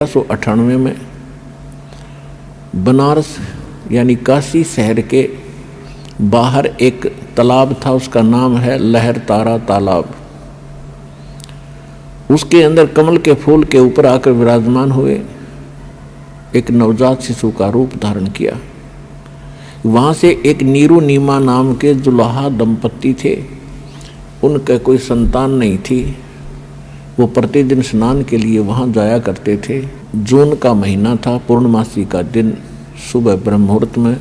1898 में बनारस यानी काशी शहर के बाहर एक तालाब था, उसका नाम है लहर तारा तालाब। उसके अंदर कमल के फूल के ऊपर आकर विराजमान हुए एक नवजात शिशु का रूप धारण किया। वहाँ से एक नीरू नीमा नाम के जुलाहा दंपत्ति थे, उनका कोई संतान नहीं थी। वो प्रतिदिन स्नान के लिए वहाँ जाया करते थे। जून का महीना था, पूर्णमासी का दिन, सुबह ब्रह्म मुहूर्त में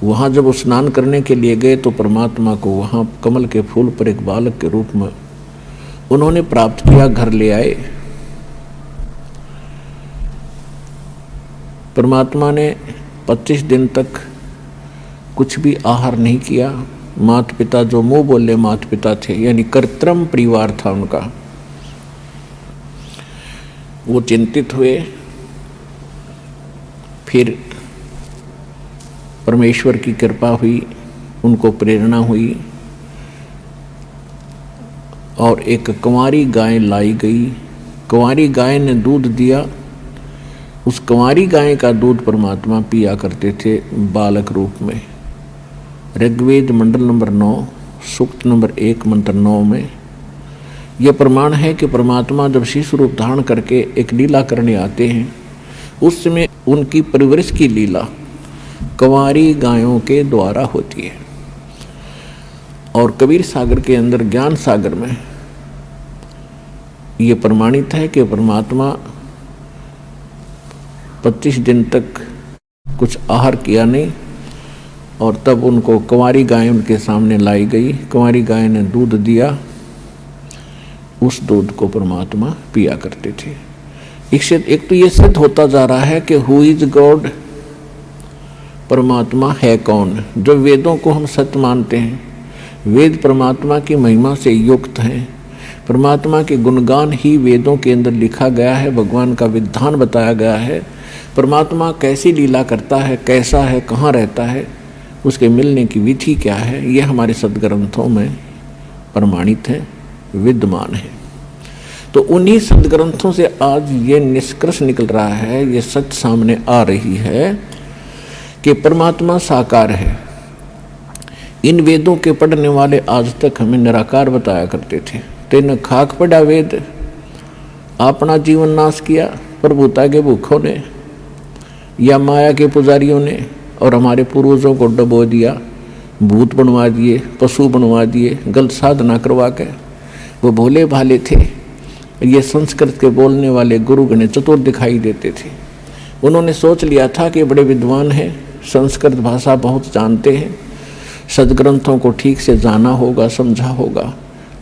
वहाँ जब वो स्नान करने के लिए गए तो परमात्मा को वहाँ कमल के फूल पर एक बालक के रूप में उन्होंने प्राप्त किया, घर ले आए। परमात्मा ने 25 दिन तक कुछ भी आहार नहीं किया। माता पिता जो मुंह बोले माता पिता थे, यानी कृत्रिम परिवार था उनका, वो चिंतित हुए। फिर परमेश्वर की कृपा हुई, उनको प्रेरणा हुई और एक कुंवारी गाय लाई गई। कुंवारी गाय ने दूध दिया। उस कुंवारी गाय का दूध परमात्मा पिया करते थे बालक रूप में। ऋग्वेद मंडल नंबर 9 सूक्त नंबर 1 मंत्र 9 में यह प्रमाण है कि परमात्मा जब शिशु रूप धारण करके एक लीला करने आते हैं, उस समय उनकी परवरिश की लीला कुंवारी गायों के द्वारा होती है। और कबीर सागर के अंदर, ज्ञान सागर में ये प्रमाणित है कि परमात्मा 25 दिन तक कुछ आहार किया नहीं और तब उनको कुंवारी गाय उनके सामने लाई गई। कुंवारी गाय ने दूध दिया, उस दूध को परमात्मा पिया करते थे। एक तो ये सिद्ध होता जा रहा है कि हु इज गॉड, परमात्मा है कौन। जो वेदों को हम सत्य मानते हैं, वेद परमात्मा की महिमा से युक्त हैं, परमात्मा के गुणगान ही वेदों के अंदर लिखा गया है, भगवान का विधान बताया गया है। परमात्मा कैसी लीला करता है, कैसा है, कहाँ रहता है, उसके मिलने की विधि क्या है, यह हमारे सदग्रंथों में प्रमाणित है, विद्यमान है। तो उन्हीं सदग्रंथों से आज ये निष्कर्ष निकल रहा है, ये सच सामने आ रही है कि परमात्मा साकार है। इन वेदों के पढ़ने वाले आज तक हमें निराकार बताया करते थे। तेन खाक पढ़ा वेद, अपना जीवन नाश किया प्रभुता के भूखों ने या माया के पुजारियों ने, और हमारे पूर्वजों को डबो दिया, भूत बनवा दिए, पशु बनवा दिए, गलत साधना करवा के। वो भोले भाले थे। ये संस्कृत के बोलने वाले गुरु गणे चतुर दिखाई देते थे। उन्होंने सोच लिया था कि बड़े विद्वान हैं, संस्कृत भाषा बहुत जानते हैं, सदग्रंथों को ठीक से जाना होगा, समझा होगा,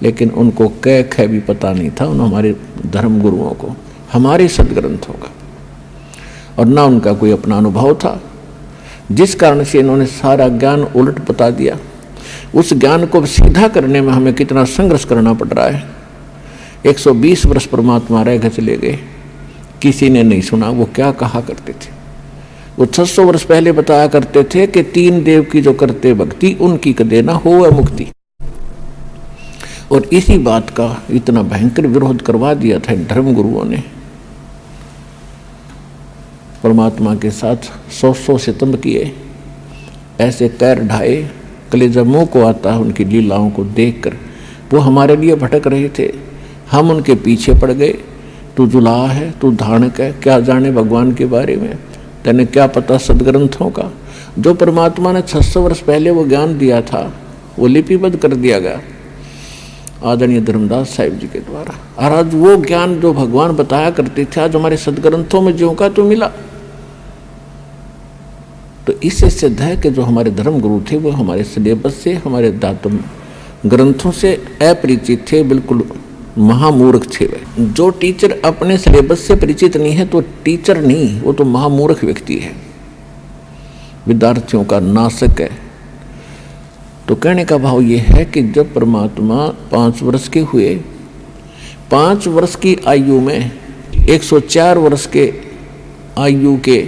लेकिन उनको कै ख भी पता नहीं था उन हमारे धर्म गुरुओं को, हमारे सदग्रंथों का, और ना उनका कोई अपना अनुभव था, जिस कारण से इन्होंने सारा ज्ञान उलट बता दिया। उस ज्ञान को सीधा करने में हमें कितना संघर्ष करना पड़ रहा है। 120 वर्ष परमात्मा रह गए, चले गए, किसी ने नहीं सुना वो क्या कहा करते थे। वो 600 वर्ष पहले बताया करते थे कि 3 देव की जो करते भक्ति, उनकी कदे ना हो वह मुक्ति। और इसी बात का इतना भयंकर विरोध करवा दिया था इन धर्म गुरुओं ने। परमात्मा के साथ 100 सितम किए, ऐसे कैर ढाए, कलेजा मुंह को आता है उनकी लीलाओं को देखकर। वो हमारे लिए भटक रहे थे, हम उनके पीछे पड़ गए। तू जुलाहा है, तू धारणक है, क्या जाने भगवान के बारे में, तेने क्या पता सदग्रंथों का। जो परमात्मा ने 600 वर्ष पहले वो ज्ञान दिया था, वो लिपिबद्ध कर दिया गया आदरणीय धर्मदास साहिब जी के द्वारा। और आज वो ज्ञान जो भगवान बताया करते थे, आज हमारे सदग्रंथों में ज्यों का तो मिला। तो इससे सिद्ध है कि जो हमारे धर्म गुरु थे वो हमारे सिलेबस से, हमारे दातुम ग्रंथों से अपरिचित थे, बिल्कुल महामूर्ख थे। जो टीचर अपने सिलेबस से परिचित नहीं है तो टीचर नहीं, वो तो महामूर्ख व्यक्ति है, विद्यार्थियों का नाशक है। तो कहने का भाव ये है कि जब परमात्मा 5 वर्ष के हुए, 5 वर्ष की आयु में 104 वर्ष के आयु के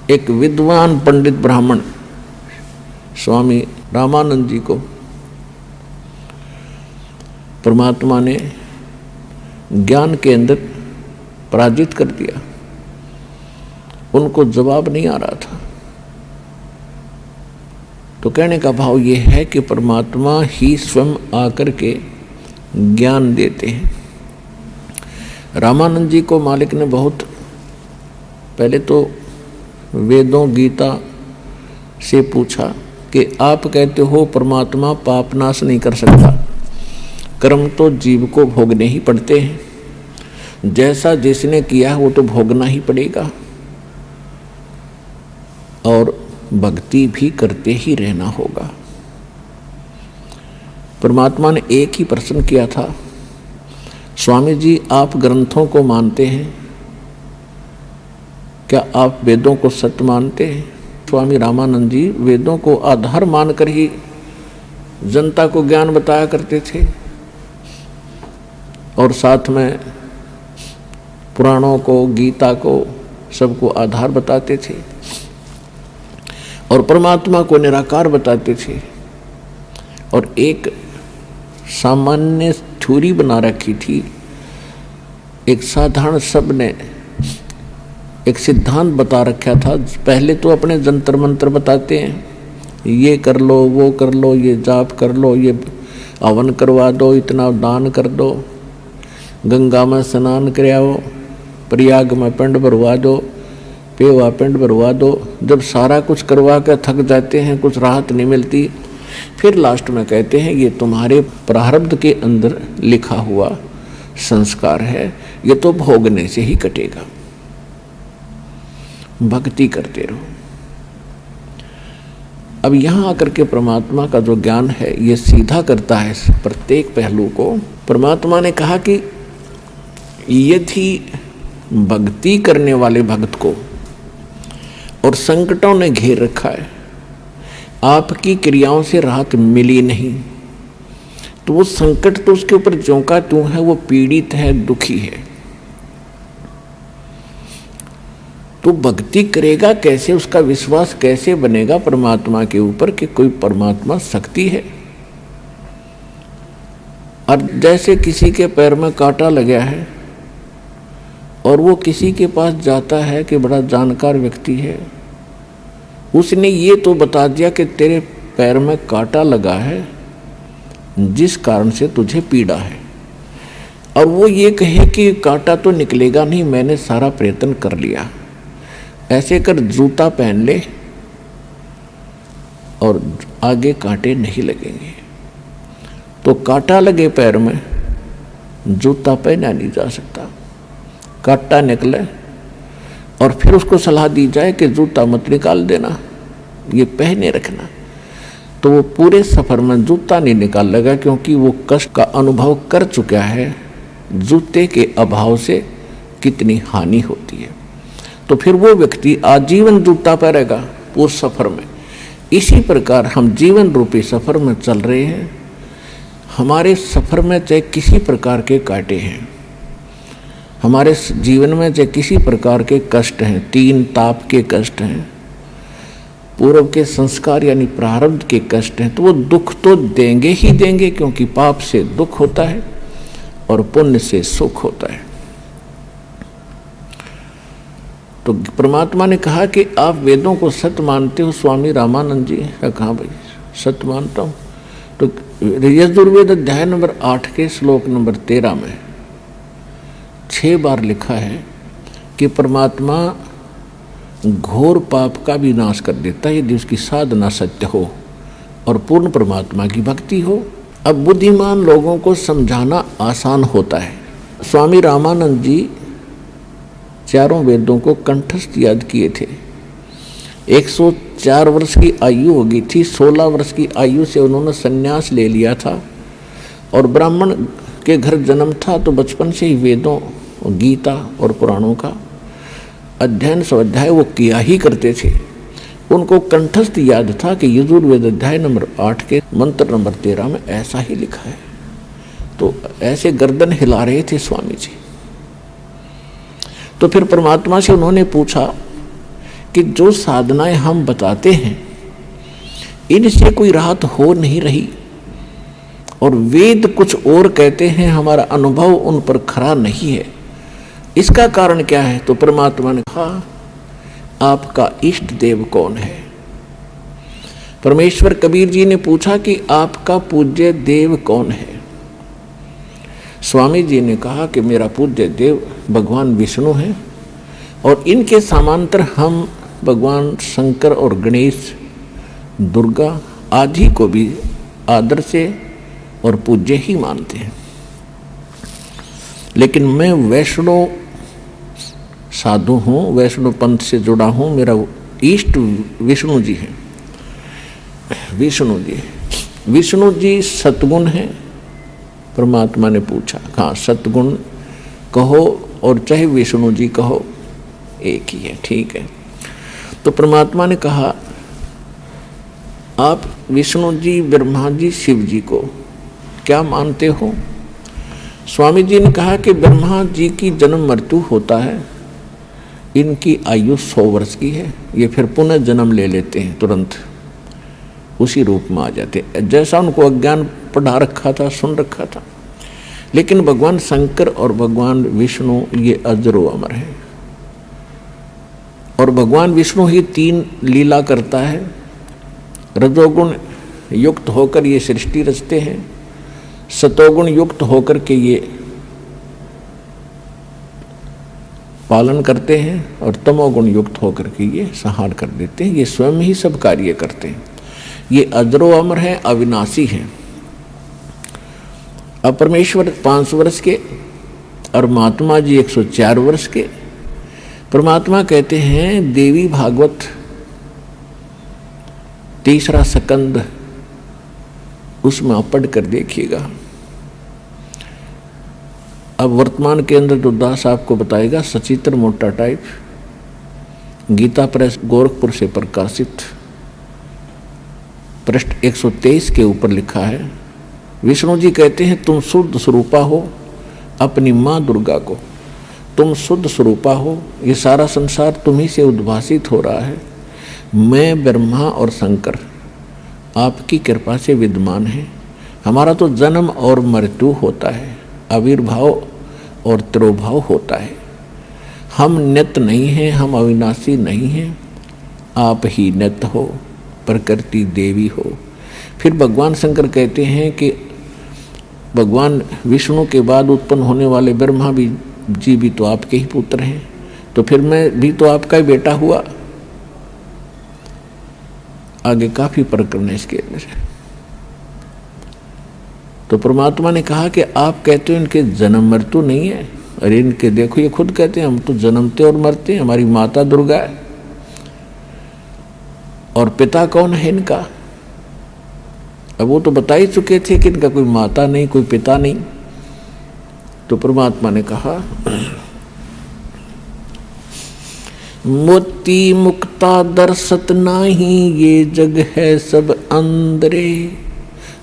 एक विद्वान पंडित ब्राह्मण स्वामी रामानंद जी को परमात्मा ने ज्ञान के अंदर पराजित कर दिया। उनको जवाब नहीं आ रहा था। तो कहने का भाव ये है कि परमात्मा ही स्वयं आकर के ज्ञान देते हैं। रामानंद जी को मालिक ने बहुत पहले तो वेदों गीता से पूछा कि आप कहते हो परमात्मा पाप नाश नहीं कर सकता, कर्म तो जीव को भोगने ही पड़ते हैं, जैसा जिसने किया वो तो भोगना ही पड़ेगा, और भक्ति भी करते ही रहना होगा। परमात्मा ने एक ही प्रश्न किया था, स्वामी जी आप ग्रंथों को मानते हैं, क्या आप वेदों को सत्य मानते हैं? स्वामी रामानंद जी वेदों को आधार मानकर ही जनता को ज्ञान बताया करते थे, और साथ में पुराणों को, गीता को, सबको आधार बताते थे, और परमात्मा को निराकार बताते थे। और एक सामान्य थ्योरी बना रखी थी, एक साधारण सब ने एक सिद्धांत बता रखा था। पहले तो अपने जंतर मंत्र बताते हैं, ये कर लो, वो कर लो, ये जाप कर लो, ये हवन करवा दो, इतना दान कर दो, गंगा में स्नान कराओ, प्रयाग में पिंड भरवा दो, पेवा पिंड भरवा दो। जब सारा कुछ करवा कर थक जाते हैं, कुछ राहत नहीं मिलती, फिर लास्ट में कहते हैं ये तुम्हारे प्रारब्ध के अंदर लिखा हुआ संस्कार है, ये तो भोगने से ही कटेगा, भक्ति करते रहो। अब यहाँ आकर के परमात्मा का जो ज्ञान है ये सीधा करता है प्रत्येक पहलू को। परमात्मा ने कहा कि यदि भक्ति करने वाले भक्त को और संकटों ने घेर रखा है, आपकी क्रियाओं से राहत मिली नहीं, तो वो संकट तो उसके ऊपर ज्यों का त्यों है, वो पीड़ित है, दुखी है। तो भक्ति करेगा कैसे, उसका विश्वास कैसे बनेगा परमात्मा के ऊपर कि कोई परमात्मा शक्ति है। और जैसे किसी के पैर में कांटा लगा है और वो किसी के पास जाता है कि बड़ा जानकार व्यक्ति है, उसने ये तो बता दिया कि तेरे पैर में कांटा लगा है जिस कारण से तुझे पीड़ा है, और वो ये कहे कि कांटा तो निकलेगा नहीं, मैंने सारा प्रयत्न कर लिया, ऐसे कर जूता पहन ले और आगे कांटे नहीं लगेंगे। तो कांटा लगे पैर में, जूता पहना नहीं जा सकता। कांटा निकले और फिर उसको सलाह दी जाए कि जूता मत निकाल देना, ये पहने रखना, तो वो पूरे सफर में जूता नहीं निकाल लेगा, क्योंकि वो कष्ट का अनुभव कर चुका है जूते के अभाव से कितनी हानि होती है। तो फिर वो व्यक्ति आजीवन जूता पहनेगा पूरे सफर में। इसी प्रकार हम जीवन रूपी सफर में चल रहे हैं। हमारे सफर में चाहे किसी प्रकार के कांटे हैं, हमारे जीवन में चाहे किसी प्रकार के कष्ट हैं, 3 ताप के कष्ट हैं, पूर्व के संस्कार यानी प्रारब्ध के कष्ट हैं, तो वो दुख तो देंगे ही देंगे, क्योंकि पाप से दुख होता है और पुण्य से सुख होता है। तो परमात्मा ने कहा कि आप वेदों को सत्य मानते हो स्वामी रामानंद जी? कहा भाई सत्य मानता हूँ। तो यजुर्वेद अध्याय नंबर 8 के श्लोक नंबर 13 में 6 बार लिखा है कि परमात्मा घोर पाप का भी नाश कर देता है यदि उसकी साधना सत्य हो और पूर्ण परमात्मा की भक्ति हो। अब बुद्धिमान लोगों को समझाना आसान होता है। स्वामी रामानंद जी चारों वेदों को कंठस्थ याद किए थे। 104 वर्ष की आयु हो गई थी। 16 वर्ष की आयु से उन्होंने संन्यास ले लिया था और ब्राह्मण के घर जन्म था, तो बचपन से ही वेदों, गीता और पुराणों का अध्ययन स्वाध्याय वो किया ही करते थे। उनको कंठस्थ याद था कि यजुर्वेद अध्याय नंबर 8 के मंत्र नंबर 13 में ऐसा ही लिखा है। तो ऐसे गर्दन हिला रहे थे स्वामी जी। तो फिर परमात्मा से उन्होंने पूछा कि जो साधनाएं हम बताते हैं इनसे कोई राहत हो नहीं रही, और वेद कुछ और कहते हैं, हमारा अनुभव उन पर खरा नहीं है। इसका कारण क्या है? तो परमात्मा ने कहा, आपका इष्ट देव कौन है? परमेश्वर कबीर जी ने पूछा कि आपका पूज्य देव कौन है? स्वामी जी ने कहा कि मेरा पूज्य देव भगवान विष्णु है, और इनके समांतर हम भगवान शंकर और गणेश, दुर्गा आदि को भी आदर से और पूज्य ही मानते हैं। लेकिन मैं वैष्णव साधु हूँ, वैष्णव पंथ से जुड़ा हूँ, मेरा इष्ट विष्णु जी है। विष्णु जी सतगुण है। परमात्मा ने पूछा, हाँ सतगुण कहो और चाहे विष्णु जी कहो, एक ही है, ठीक है। तो परमात्मा ने कहा, आप विष्णु जी, ब्रह्मा जी, शिव जी को क्या मानते हो? स्वामी जी ने कहा कि ब्रह्मा जी की जन्म मृत्यु होता है, इनकी आयु 100 वर्ष की है, ये फिर पुनः जन्म ले लेते हैं, तुरंत उसी रूप में आ जाते, जैसा उनको अज्ञान पढ़ा रखा था, सुन रखा था। लेकिन भगवान शंकर और भगवान विष्णु ये अजरो अमर है, और भगवान विष्णु ही 3 लीला करता है। रजोगुण युक्त होकर ये सृष्टि रचते हैं, सतोगुण युक्त होकर के ये पालन करते हैं, और तमोगुण युक्त होकर के ये संहार कर देते हैं। ये स्वयं ही सब कार्य करते हैं। ये अजरो अमर है, अविनाशी है। अब परमेश्वर 500 वर्ष के और महात्मा जी 104 वर्ष के। परमात्मा कहते हैं, देवी भागवत 3रा स्कंद, उसमें आप पढ़ कर देखिएगा। अब वर्तमान के अंदर तो दास आपको बताएगा, सचित्र मोटा टाइप, गीता प्रेस गोरखपुर से प्रकाशित, पृष्ठ 123 के ऊपर लिखा है। विष्णु जी कहते हैं, तुम शुद्ध स्वरूपा हो, अपनी माँ दुर्गा को तुम शुद्ध स्वरूपा हो, ये सारा संसार तुम्ही से उद्भासित हो रहा है। मैं ब्रह्मा और शंकर आपकी कृपा से विद्यमान है। हमारा तो जन्म और मृत्यु होता है, आविर्भाव और तिरोभाव होता है। हम नित्य नहीं हैं, हम अविनाशी नहीं हैं, आप ही नित्य हो, प्रकृति देवी हो। फिर भगवान शंकर कहते हैं कि भगवान विष्णु के बाद उत्पन्न होने वाले ब्रह्मा जी भी तो आपके ही पुत्र हैं, तो फिर मैं भी तो आपका ही बेटा हुआ। आगे काफी प्रकरण है इसके अंदर। तो परमात्मा ने कहा कि आप कहते हो इनके जन्म मृत्यु नहीं है, अरे इनके देखो ये खुद कहते हैं हम तो जन्मते और मरते हैं, हमारी माता दुर्गा है। और पिता कौन है इनका? अब वो तो बता ही चुके थे कि इनका कोई माता नहीं, कोई पिता नहीं। तो परमात्मा ने कहा, मोती मुक्ता दर्शत नाही, ये जग है सब अंदरे,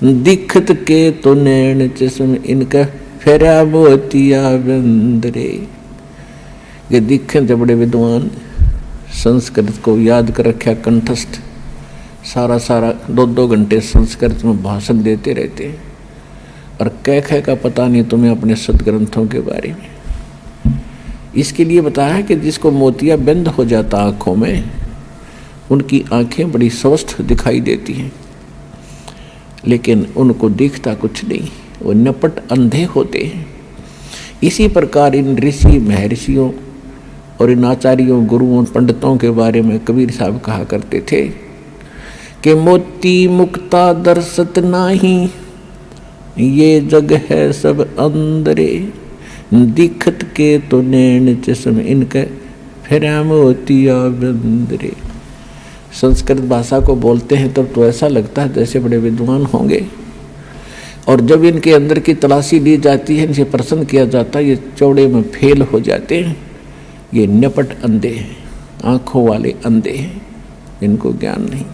दिखत के तो नैन चश्म, इनका फेरा मोतिया बंदरे। ये दिखे जब बड़े विद्वान संस्कृत को याद कर रखा, कंठस्थ, सारा 2-2 घंटे संस्कृत में भाषण देते रहते हैं, और कह का पता नहीं तुम्हें अपने सदग्रंथों के बारे में। इसके लिए बताया है कि जिसको मोतिया बंद हो जाता आँखों में, उनकी आँखें बड़ी स्वस्थ दिखाई देती हैं, लेकिन उनको दिखता कुछ नहीं, वो नपट अंधे होते हैं। इसी प्रकार इन ऋषि महर्षियों और इन आचार्यों, गुरुओं, पंडितों के बारे में कबीर साहब कहा करते थे कि मोती मुक्ता दर्शत नाही, ये जग है सब अंदरे, दिखत के तो नैन चश्म, इनके फेरा मोतिया बंदरे। संस्कृत भाषा को बोलते हैं तब तो ऐसा लगता है जैसे बड़े विद्वान होंगे, और जब इनके अंदर की तलाशी ली जाती है, इनसे प्रश्न किया जाता है, ये चौड़े में फेल हो जाते हैं। ये निपट अंधे हैं, आँखों वाले अंधे हैं, इनको ज्ञान नहीं।